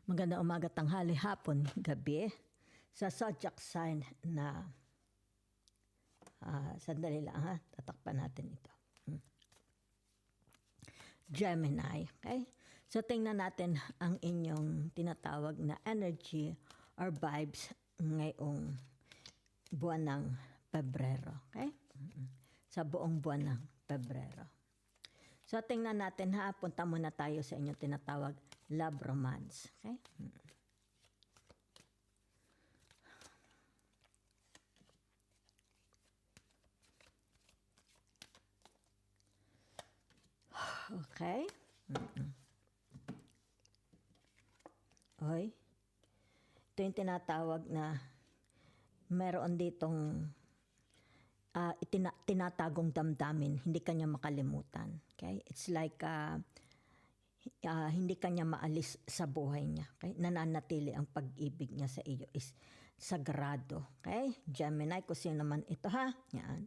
Magandang umaga, tanghali, hapon, gabi. Sa zodiac sign na, sandali lang ha, tatakpan natin ito. Gemini, okay? So tingnan natin ang inyong tinatawag na energy or vibes ngayong buwan ng Pebrero, okay? Sa buong buwan ng Pebrero. So tingnan natin ha, punta muna tayo sa inyong tinatawag love romance, okay? Okay? Oy. Ito yung tinatawag na meron ditong tinatagong damdamin, hindi kanya makalimutan. Okay? It's like hindi kanya maalis sa buhay niya. Okay? Nananatili ang pag-ibig niya sa iyo is sagrado. Okay? Gemini, kung sino naman ito ha. Yan.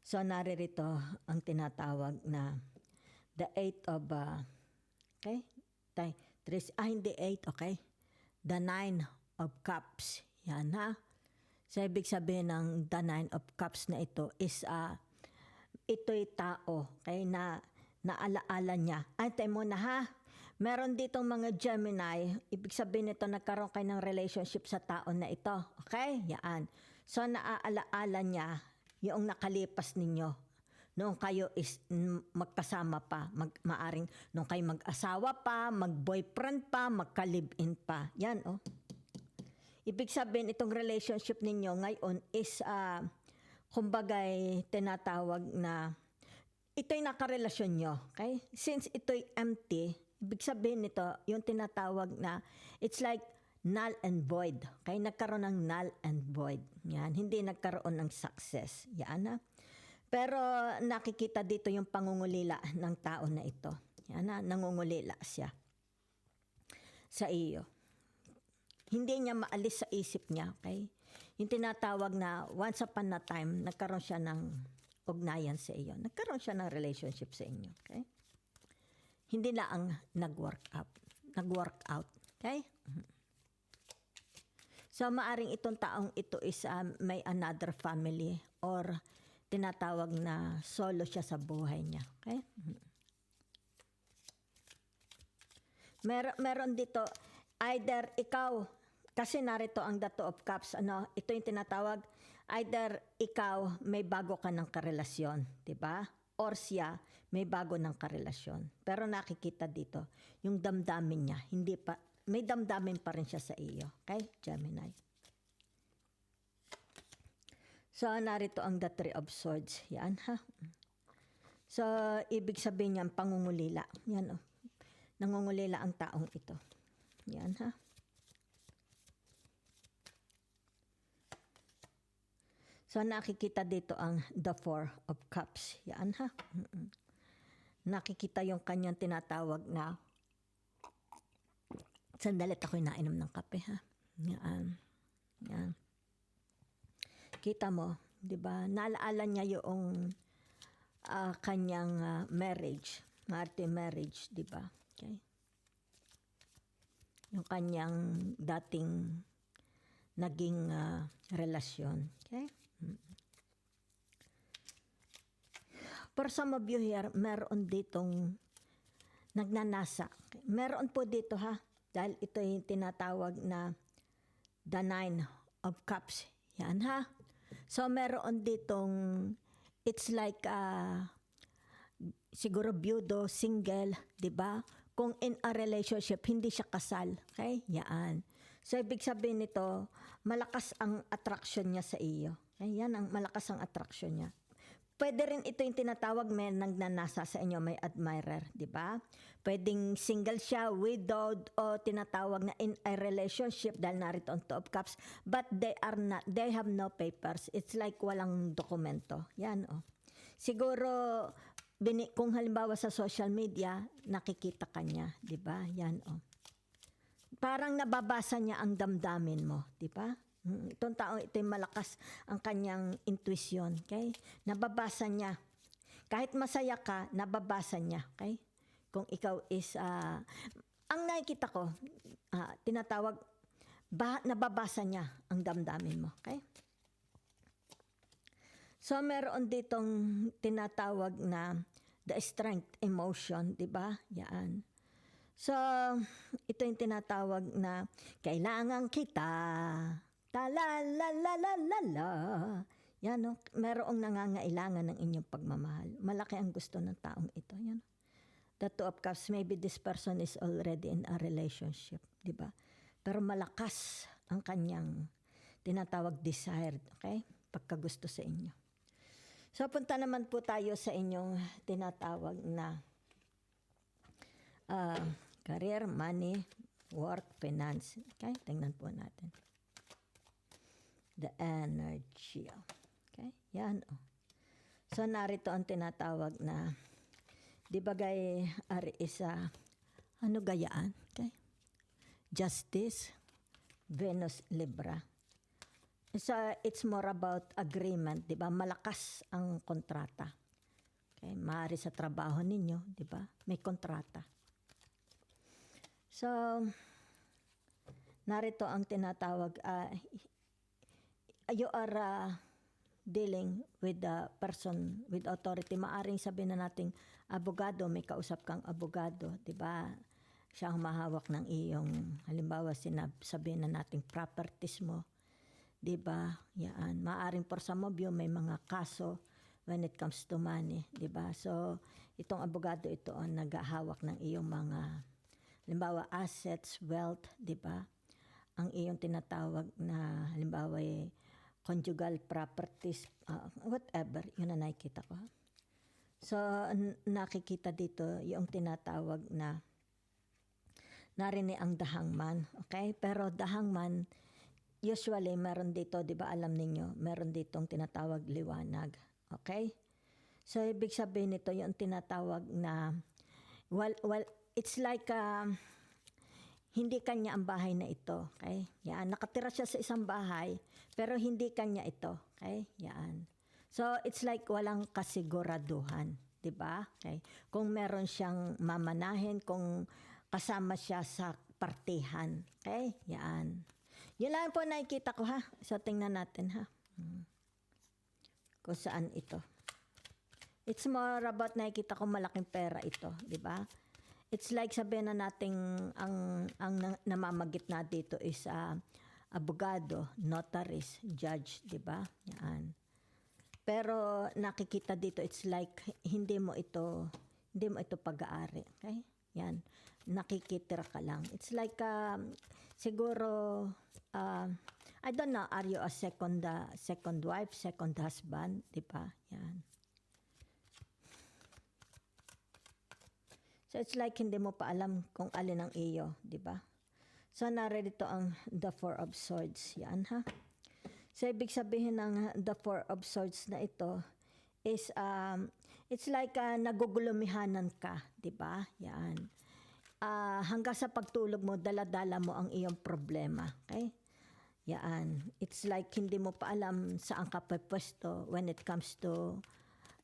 So naririto ang tinatawag na the 8 of, okay? Hindi 8, okay? The 9 of Cups. Yan ha. So, ibig sabihin ng the 9 of Cups na ito is, ito'y tao, okay? Na naalaala niya. Antay mo na ha. Meron ditong mga Gemini, ibig sabihin nito nagkaroon kayo ng relationship sa tao na ito. Okay? Yan. So, naaalaala niya yung nakalipas ninyo. Noong kayo is magkasama pa, maaring noong kayo mag-asawa pa, mag-boyfriend pa, magka-live-in pa. Yan, oh. Ibig sabihin, itong relationship ninyo ngayon is, kumbagay, tinatawag na, ito'y nakarelasyon nyo, okay? Since ito'y empty, ibig sabihin nito, yung tinatawag na, it's like null and void. Okay? Nagkaroon ng null and void. Yan, hindi nagkaroon ng success. Yan, ha? Pero nakikita dito yung pangungulila ng tao na ito. Yan na, nangungulila siya sa iyo. Hindi niya maalis sa isip niya, okay? Yung tinatawag na once upon a time, nagkaroon siya ng ugnayan sa iyo. Nagkaroon siya ng relationship sa inyo, okay? Hindi na ang nag-work out, okay? So maaring itong taong ito is may another family or tinatawag na solo siya sa buhay niya. Okay? Meron dito, either ikaw, kasi narito ang the 2 of Cups, ito yung tinatawag, either ikaw may bago ka ng karelasyon, di ba? Or siya may bago ng karelasyon. Pero nakikita dito, yung damdamin niya, may damdamin pa rin siya sa iyo. Okay, Gemini? So, narito ang the 3 of Swords. Yan, ha? So, ibig sabihin niyan, pangungulila. Yan, oh. Nangungulila ang taong ito. Yan, ha? So, nakikita dito ang the 4 of Cups. Yan, ha? Nakikita yung kanyang tinatawag na, sandalit ako'y nainom ng kape, ha? Yan. Yan. Kita mo, di ba? Naalaala niya yung kanyang marriage, marriage, di ba? Okay. Yung kanyang dating naging relasyon. Okay? For some of you here, meron ditong nagnanasa. Okay? Meron po dito ha, dahil ito yung tinatawag na the 9 of Cups. Yan ha. So meron ditong, it's like siguro byudo, single, di ba? Kung in a relationship, hindi siya kasal. Okay? Yan. So ibig sabihin nito, malakas ang attraction niya sa iyo. Okay? Yan ang malakas ang attraction niya. Pwede rin ito yung tinatawag, may nagnanasa sa inyo, may admirer, di ba? Pwedeng single siya, widowed, o tinatawag na in a relationship dahil narito ang 2 of Cups, but they have no papers. It's like walang dokumento. Yan, oh. Siguro, kung halimbawa sa social media, nakikita ka niya, di ba? Yan, oh. Parang nababasa niya ang damdamin mo, di ba? Itong tao, ito yung malakas ang kanyang intuition, okay? Nababasa niya. Kahit masaya ka, nababasa niya, okay? Kung ikaw is, ang nakikita ko, tinatawag, nababasa niya ang damdamin mo. Okay? So, meron ditong tinatawag na the strength emotion, di ba? Yan. So, ito yung tinatawag na kailangan kita. Ta-la-la-la-la-la-la. Yan, no? Merong nangangailangan ng inyong pagmamahal. Malaki ang gusto ng taong ito. Yan. The Two of Cups, maybe this person is already in a relationship, di ba? Pero malakas ang kanyang tinatawag desired, okay? Pagkagusto sa inyo. So, punta naman po tayo sa inyong tinatawag na career, money, work, finance. Okay? Tingnan po natin. The energy. Okay? Yan. Oh. So, narito ang tinatawag na, di ba gay, ari isa, ano gayaan? Okay? Justice, Venus, Libra. So, it's more about agreement, di ba? Malakas ang kontrata. Okay? Maaari sa trabaho ninyo, di ba? May kontrata. So, narito ang tinatawag, you are dealing with the person with authority. Maaring sabihin na nating abogado, may kausap kang abogado, di ba? Siya ang mahawak ng iyong, halimbawa sabihin na nating properties mo, di ba? Yan. Maaring for some of you, may mga kaso when it comes to money, di ba? So, itong abogado ito ang naghahawak ng iyong mga, halimbawa, assets, wealth, di ba? Ang iyong tinatawag na, halimbawa, conjugal properties, whatever, yun na nakikita ko. So, nakikita dito yung tinatawag na narinig ang the hangman, okay? Pero the hangman, usually, meron dito, di ba alam ninyo, meron ditong tinatawag liwanag, okay? So, ibig sabihin nito, yung tinatawag na, well, it's like, hindi kanya ang bahay na ito, okay? Yan, nakatira siya sa isang bahay, pero hindi kanya ito, okay? Yan. So, it's like walang kasiguraduhan, di ba? Okay? Kung meron siyang mamanahin, kung kasama siya sa partihan, okay? Yan. Yun lang po nakikita ko, ha? So, tingnan natin, ha? Kung saan ito. It's more about nakikita ko malaking pera ito, di ba? It's like sabihin na nating ang namamagit na dito is abogado, notaries, judge, di ba? Yan. Pero nakikita dito it's like hindi mo ito pag-aari, okay? Yan. Nakikitira ka lang. It's like siguro I don't know, are you a second wife, second husband, di ba? Yan. So, it's like hindi mo pa alam kung alin ang iyo, di ba? So, narito ang the Four of Swords. Yan, ha? So, ibig sabihin ng the Four of Swords na ito is, it's like nagugulumihanan ka, di ba? Yan. Hanggang sa pagtulog mo, dala-dala mo ang iyong problema. Okay? Yan. It's like hindi mo pa alam saan ka pwesto when it comes to,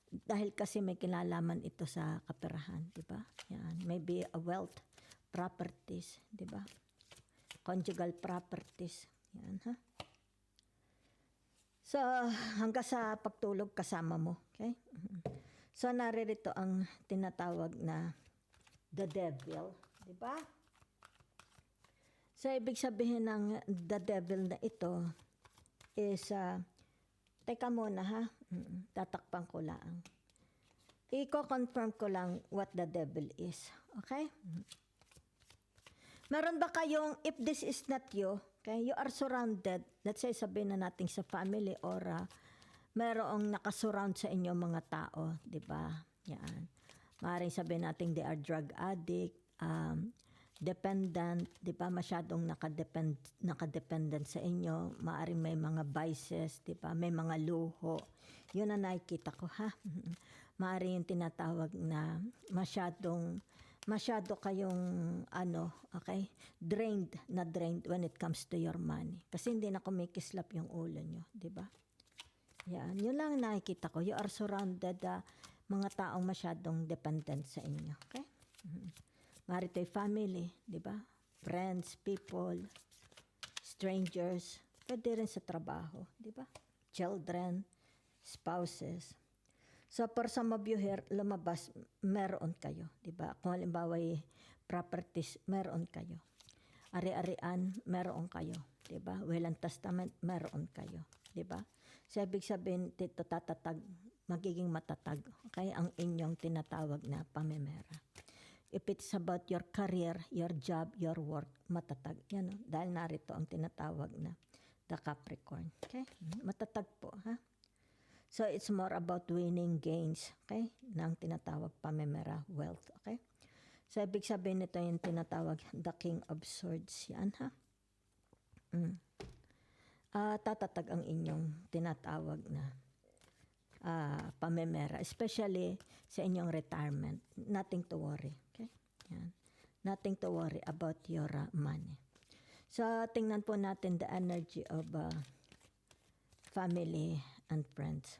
dahil kasi may kinalaman ito sa kaperahan, di ba? Yan. Maybe a wealth, properties, di ba? Conjugal properties. Yan, ha? So, hanggang sa pagtulog kasama mo, okay? So, naririto ang tinatawag na the devil, di ba? So, ibig sabihin ng the devil na ito is, teka muna, ha? Tatakpan ko lang. Iko-confirm ko lang what the devil is. Okay? Meron ba kayong, if this is not you, okay, you are surrounded, let's say sabihin na natin sa family or merong nakasurround sa inyo mga tao, di ba? Yan. Maaaring sabihin natin they are drug addict, dependent, di ba? Masyadong nakadependent sa inyo. Maaaring may mga vices, di ba? May mga luho. Yun ang nakikita ko, ha? Maaaring yung tinatawag na masyado kayong okay, drained when it comes to your money. Kasi hindi na kumikislap yung ulo nyo, di ba? Yan, yun lang nakikita ko. You are surrounded mga taong masyadong dependent sa inyo, okay? Marito'y family, di ba? friends, people, strangers, pwede rin sa trabaho, di ba? Children, spouses. So for some of you here, lumabas, meron kayo, di ba? Kung halimbawa properties, meron kayo. Ari-arian, meron kayo, di ba? Will and testament, meron kayo, di ba? So ibig sabihin, dito tatatag, magiging matatag, okay, ang inyong tinatawag na pamimera. If it's about your career, your job, your work, matatag. Yan, no? Dahil narito ang tinatawag na the Capricorn. Okay? Matatag po, ha? So, it's more about winning gains, okay? Nang tinatawag pamimera, wealth, okay? So, ibig sabihin nito yung tinatawag the King of Swords. Yan, ha? Tatatag ang inyong tinatawag na pamimera, especially sa inyong retirement. Nothing to worry. Okay? Yan. Nothing to worry about your money. So, tingnan po natin the energy of family and friends.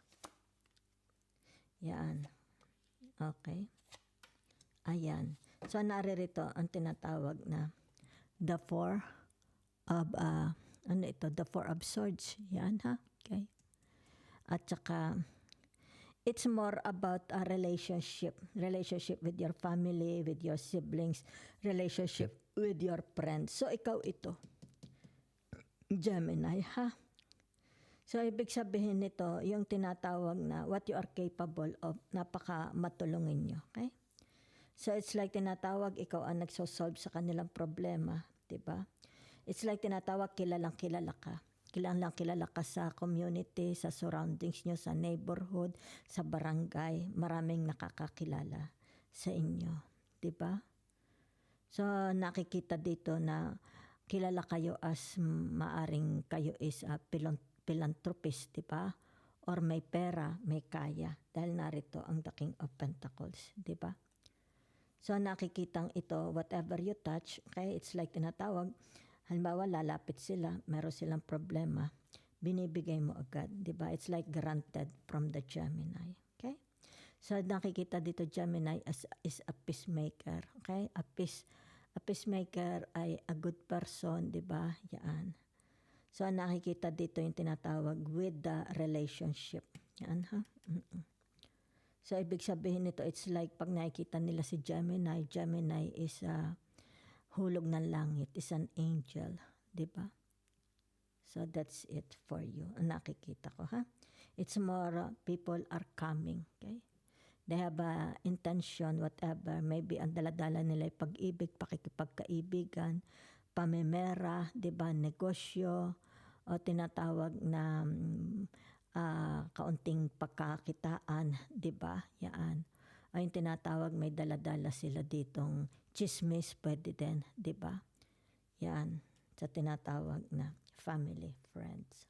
Yan. Okay. Ayan. So, naririto ang tinatawag na the Four of, the Four of Swords. Yan, ha? Okay. At saka, it's more about a relationship with your family, with your siblings, relationship with your friends. So, ikaw ito, Gemini, ha? So, ibig sabihin nito, yung tinatawag na what you are capable of, napaka matulungin nyo, okay? So, it's like tinatawag, ikaw ang nagsosolve sa kanilang problema, diba? It's like tinatawag, kilalang kilala ka. Kilala ka sa community, sa surroundings nyo, sa neighborhood, sa barangay. Maraming nakakakilala sa inyo. Diba? So, nakikita dito na kilala kayo as maaring kayo is a philanthropist, diba? Or may pera, may kaya. Dahil narito ang the King of Pentacles, diba? So, nakikitang ito, whatever you touch, okay, it's like tinatawag, halimbawa, lalapit sila, meron silang problema, binibigay mo agad, di ba? It's like granted from the Gemini, okay? So, nakikita dito Gemini is a peacemaker, okay? A peacemaker ay a good person, di ba? Yan. So, nakikita dito yung tinatawag with the relationship. Yan, ha? So, ibig sabihin nito, it's like pag nakikita nila si Gemini, Gemini is hulog ng langit, is an angel, di ba? So, that's it for you. Ang nakikita ko, ha? It's more, people are coming, okay? They have intention, whatever. Maybe ang daladala nila ay pag-ibig, pakikipagkaibigan, pamimera, di ba? Negosyo, o tinatawag na kaunting pagkakitaan, di ba? Yan. O yung tinatawag, may daladala sila ditong chismis, pwede din, di ba? Yan, sa tinatawag na family, friends.